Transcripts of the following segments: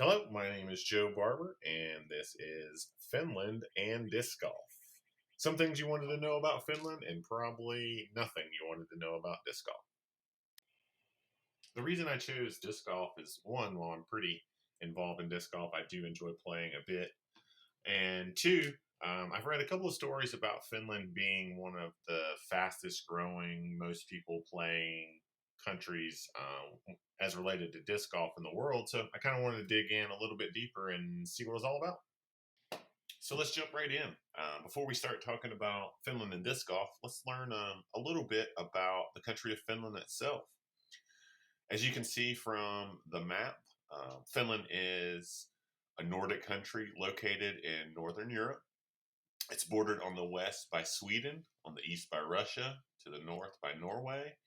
Hello, my name is Joe Barber, and this is Finland and disc golf. Some things you wanted to know about Finland, and probably nothing you wanted to know about disc golf. The reason I chose disc golf is one, while I'm pretty involved in disc golf, I do enjoy playing a bit. And two, I've read a couple of stories about Finland being one of the fastest growing, most people playing countries as related to disc golf in the world. So I kind of wanted to dig in a little bit deeper and see what it was all about. So let's jump right in. Before we start talking about Finland and disc golf, let's learn a little bit about the country of Finland itself. As you can see from the map, Finland is a Nordic country located in Northern Europe. It's bordered on the west by Sweden, on the east by Russia, to the north by Norway,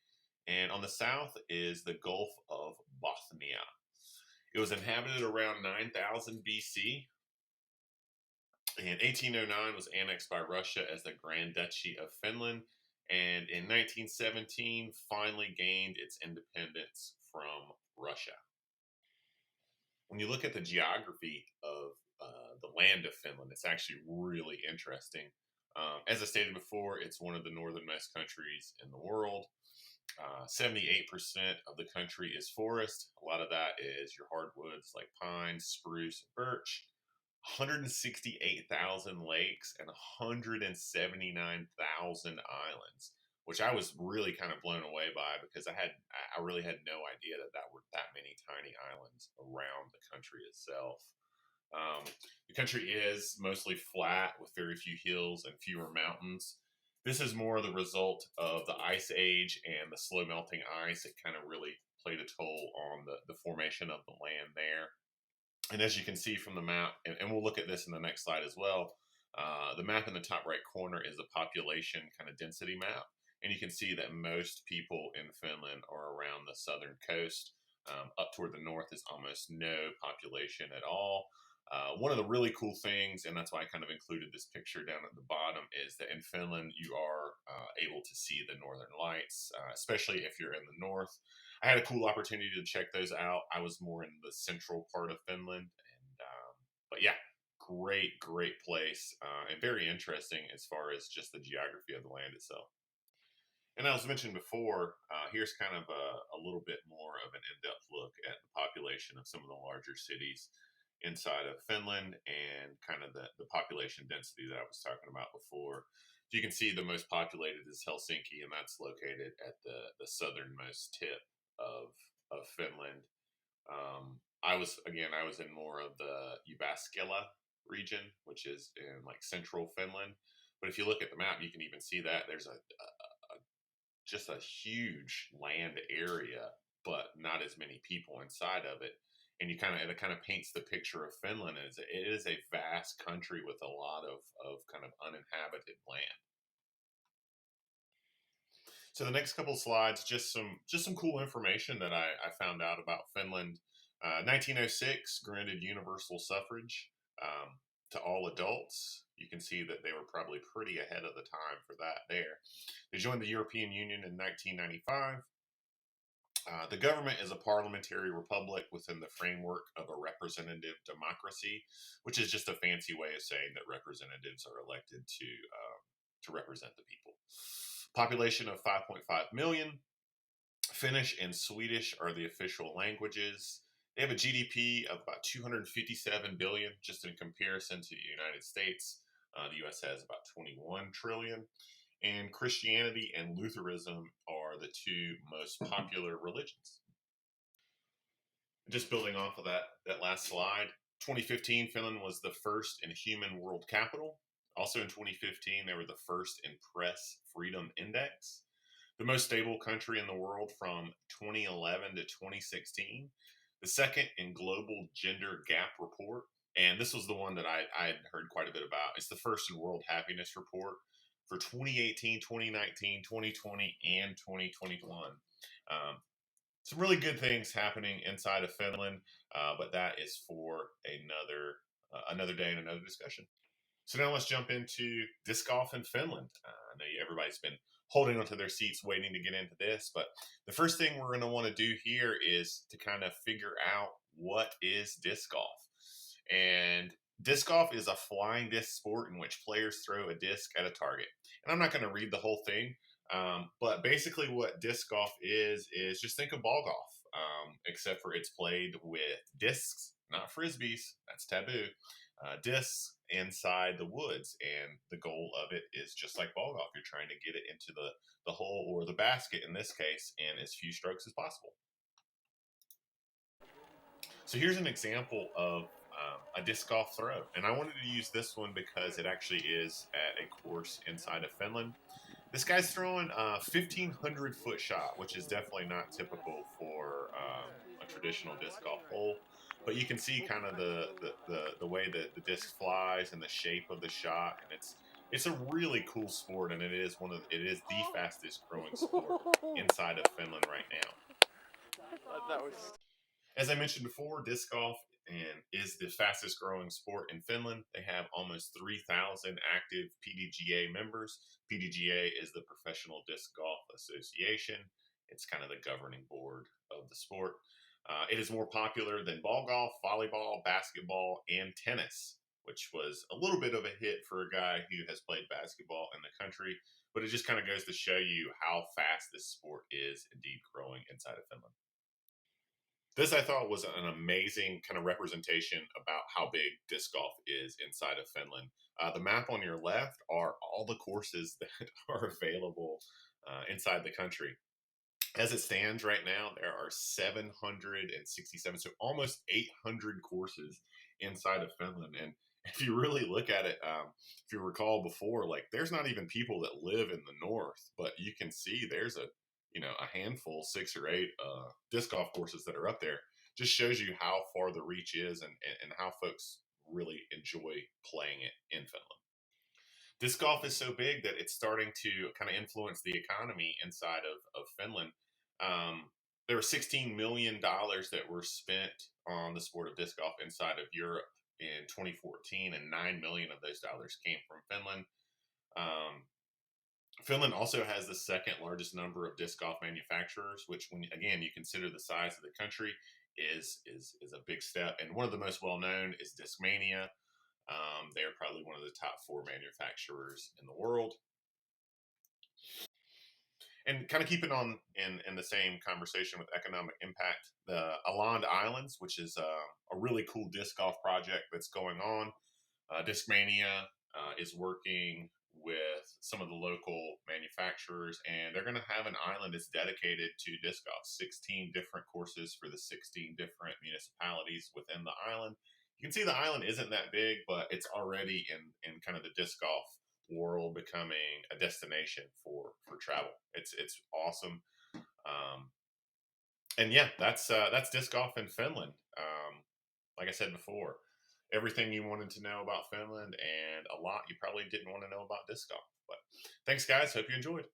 and on the south is the Gulf of Bothnia. It was inhabited around 9000 BC. In 1809, it was annexed by Russia as the Grand Duchy of Finland, and in 1917, finally gained its independence from Russia. When you look at the geography of the land of Finland, it's actually really interesting. As I stated before, it's one of the northernmost countries in the world. 78% of the country is forest. A lot of that is your hardwoods like pine, spruce, and birch. 168,000 lakes and 179,000 islands, which I was really kind of blown away by because I really had no idea that were that many tiny islands around the country itself. The country is mostly flat with very few hills and fewer mountains. This is more the result of the ice age and the slow melting ice. It kind of really played a toll on the formation of the land there. And as you can see from the map, and we'll look at this in the next slide as well, the map in the top right corner is a population kind of density map. And you can see that most people in Finland are around the southern coast. Up toward the north is almost no population at all. One of the really cool things, and that's why I kind of included this picture down at the bottom, is that in Finland you are able to see the northern lights, especially if you're in the north. I had a cool opportunity to check those out. I was more in the central part of Finland, but yeah, great place, and very interesting as far as just the geography of the land itself. And as mentioned before, here's kind of a little bit more of an in-depth look at the population of some of the larger cities inside of Finland and kind of the population density that I was talking about before. You can see the most populated is Helsinki, and that's located at the southernmost tip of Finland. I was in more of the Jyväskylä region, which is in like central Finland. But if you look at the map, you can even see that there's just a huge land area, but not as many people inside of it. And it kind of paints the picture of Finland as it is a vast country with a lot of kind of uninhabited land. So the next couple of slides, just some cool information that I found out about Finland. 1906 granted universal suffrage to all adults. You can see that they were probably pretty ahead of the time for that there. They joined the European Union in 1995. The government is a parliamentary republic within the framework of a representative democracy, which is just a fancy way of saying that representatives are elected to represent the people. Population of 5.5 million. Finnish and Swedish are the official languages. They have a GDP of about 257 billion, just in comparison to the United States. The U.S. has about 21 trillion. And Christianity and Lutheranism are the two most popular religions. Just building off of that last slide, 2015, Finland was the first in human world capital. Also in 2015, they were the first in press freedom index. The most stable country in the world from 2011 to 2016. The second in global gender gap report. And this was the one that I had heard quite a bit about. It's the first in world happiness report for 2018, 2019, 2020, and 2021. Some really good things happening inside of Finland, but that is for another day and another discussion. So now let's jump into disc golf in Finland. I know everybody's been holding onto their seats waiting to get into this, but the first thing we're going to want to do here is to kind of figure out what is disc golf? And disc golf is a flying disc sport in which players throw a disc at a target. And I'm not going to read the whole thing, but basically, what disc golf is just think of ball golf, except for it's played with discs, not frisbees. That's taboo. Discs inside the woods, and the goal of it is just like ball golf. You're trying to get it into the hole or the basket in this case in as few strokes as possible. So here's an example of a disc golf throw, and I wanted to use this one because it actually is at a course inside of Finland. This guy's throwing a 1,500-foot shot, which is definitely not typical for a traditional disc golf hole. But you can see kind of the way that the disc flies and the shape of the shot, and it's a really cool sport, and it is the fastest growing sport inside of Finland right now. That was As I mentioned before, disc golf is the fastest growing sport in Finland. They have almost 3,000 active PDGA members. PDGA is the Professional Disc Golf Association. It's kind of the governing board of the sport. It is more popular than ball golf, volleyball, basketball, and tennis, which was a little bit of a hit for a guy who has played basketball in the country. But it just kind of goes to show you how fast this sport is indeed growing inside of Finland. This I thought was an amazing kind of representation about how big disc golf is inside of Finland. The map on your left are all the courses that are available inside the country. As it stands right now, there are 767, so almost 800 courses inside of Finland. And if you really look at it, if you recall before, like there's not even people that live in the north, but you can see there's a handful, 6 or 8 disc golf courses that are up there. Just shows you how far the reach is and how folks really enjoy playing it in Finland. Disc golf is so big that it's starting to kind of influence the economy inside of Finland. There were $16 million that were spent on the sport of disc golf inside of Europe in 2014, and $9 million of those dollars came from Finland. Finland also has the second largest number of disc golf manufacturers, which, when again you consider the size of the country, is a big step. And one of the most well known is Discmania. They are probably one of the top 4 manufacturers in the world. And kind of keeping on in the same conversation with economic impact, the Åland Islands, which is a really cool disc golf project that's going on. Discmania is working with some of the local manufacturers, and they're going to have an island that's dedicated to disc golf. 16 different courses for the 16 different municipalities within the island. You can see the island isn't that big, but it's already in kind of the disc golf world becoming a destination for travel. It's awesome. And yeah, that's disc golf in Finland. Like I said before, everything you wanted to know about Finland and a lot you probably didn't want to know about disc golf. But thanks, guys. Hope you enjoyed.